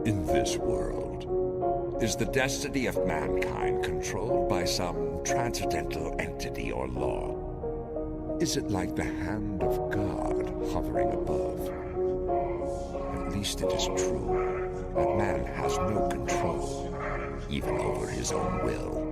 In this world, is the destiny of mankind controlled by some transcendental entity or law? Is it like the hand of God hovering above? At least it is true that man has no control, even over his own will.